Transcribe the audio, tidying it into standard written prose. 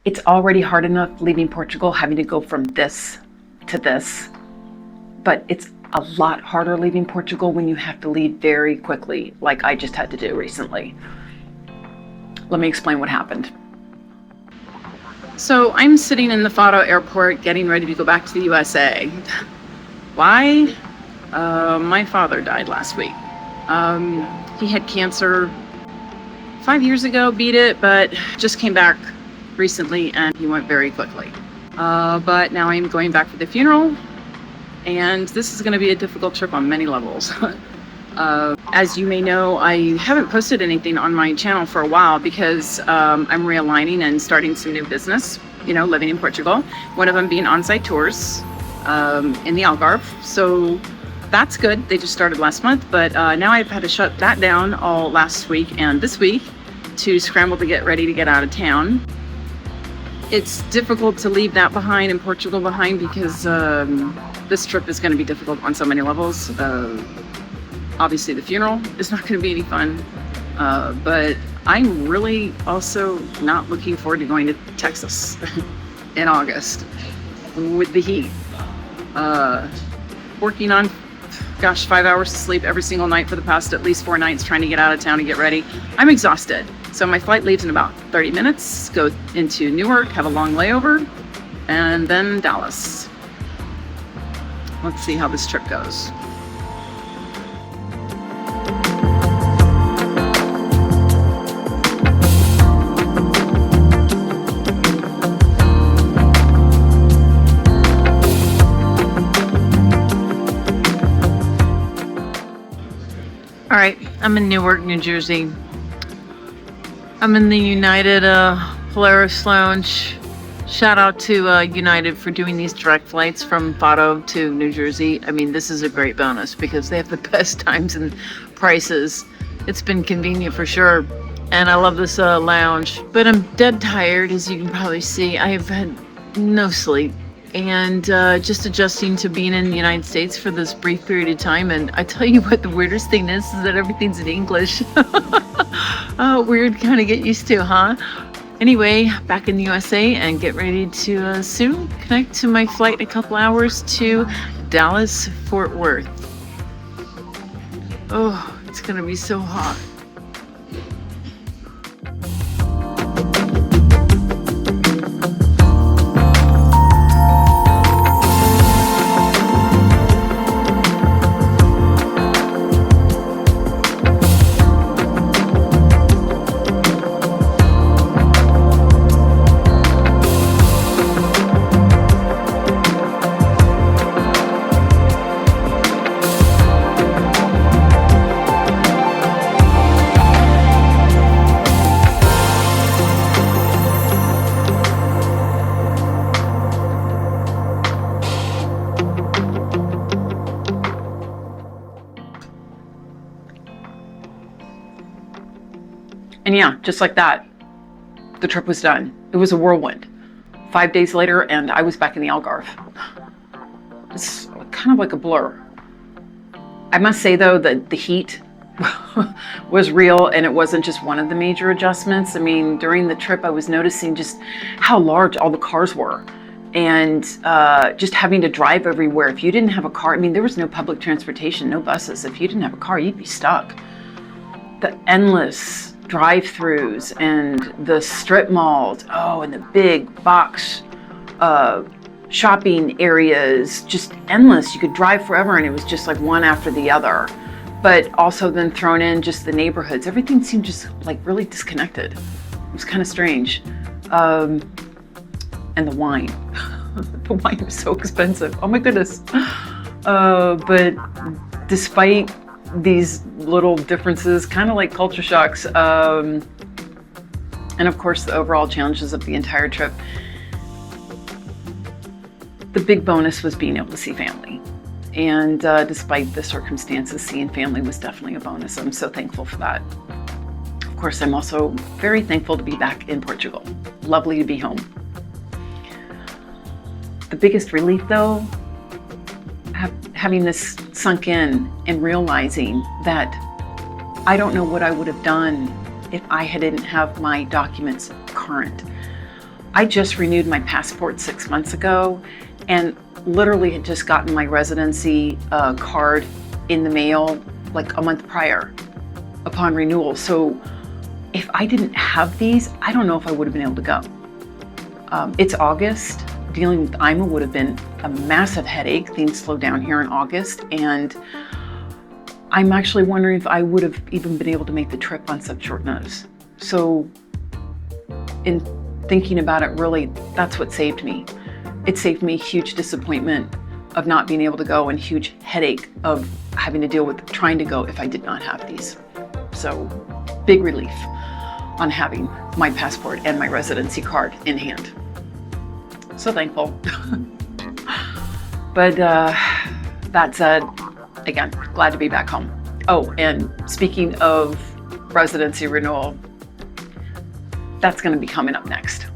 It's already hard enough leaving Portugal, having to go from this to this, but it's a lot harder leaving Portugal when you have to leave very quickly, like I just had to do recently. Let me explain what happened. So I'm sitting in the Faro airport getting ready to go back to the USA. Why? My father died last week. He had cancer 5 years ago, beat it, but just came back recently and he went very quickly. But now I'm going back for the funeral, and this is going to be a difficult trip on many levels. As you may know, I haven't posted anything on my channel for a while because I'm realigning and starting some new business, living in Portugal. One of them being on-site tours in the Algarve. So that's good. They just started last month, but now I've had to shut that down all last week and this week to scramble to get ready to get out of town. It's difficult to leave that behind and Portugal behind because this trip is going to be difficult on so many levels. Obviously the funeral is not going to be any fun, but I'm really also not looking forward to going to Texas in August with the heat. Working on 5 hours of sleep every single night for the past at least 4 nights trying to get out of town and get ready. I'm exhausted. So my flight leaves in about 30 minutes, go into Newark, have a long layover, and then Dallas. Let's see how this trip goes. All right, I'm in Newark, New Jersey. I'm in the United Polaris Lounge. Shout out to United for doing these direct flights from Faro to New Jersey. I mean, this is a great bonus because they have the best times and prices. It's been convenient for sure. And I love this lounge. But I'm dead tired, as you can probably see. I have had no sleep. And just adjusting to being in the United States for this brief period of time. And I tell you what, the weirdest thing is that everything's in English. Weird kind of get used to, huh? Anyway, back in the USA and get ready to soon connect to my flight in a couple hours to Dallas, Fort Worth. Oh, it's gonna be so hot. And yeah, just like that, the trip was done. It was a whirlwind. 5 days later, and I was back in the Algarve. It's kind of like a blur. I must say, though, that the heat was real, and it wasn't just one of the major adjustments. I mean, during the trip, I was noticing just how large all the cars were. And just having to drive everywhere. If you didn't have a car, I mean, there was no public transportation, no buses. If you didn't have a car, you'd be stuck. The endless drive-throughs and the strip malls, and the big box shopping areas, just endless. You could drive forever and it was just like one after the other. But also then thrown in just the neighborhoods. Everything seemed just like really disconnected. It was kind of strange. And the wine. The wine was so expensive. Oh my goodness. But despite these little differences, kind of like culture shocks, and of course the overall challenges of the entire trip, the big bonus was being able to see family. And despite the circumstances, seeing family was definitely a bonus. I'm so thankful for that. Of course, I'm also very thankful to be back in Portugal. Lovely to be home. The biggest relief, though, having this sunk in and realizing that I don't know what I would have done if I didn't have my documents current. I just renewed my passport 6 months ago and literally had just gotten my residency card in the mail like a month prior upon renewal. So if I didn't have these, I don't know if I would have been able to go. It's August. Dealing with IMA would have been a massive headache. Things slow down here in August, and I'm actually wondering if I would have even been able to make the trip on such short notice. So in thinking about it, really, that's what saved me. It saved me huge disappointment of not being able to go and huge headache of having to deal with trying to go if I did not have these. So big relief on having my passport and my residency card in hand. So thankful. But that said, again, glad to be back home. Oh, and speaking of residency renewal, that's going to be coming up next.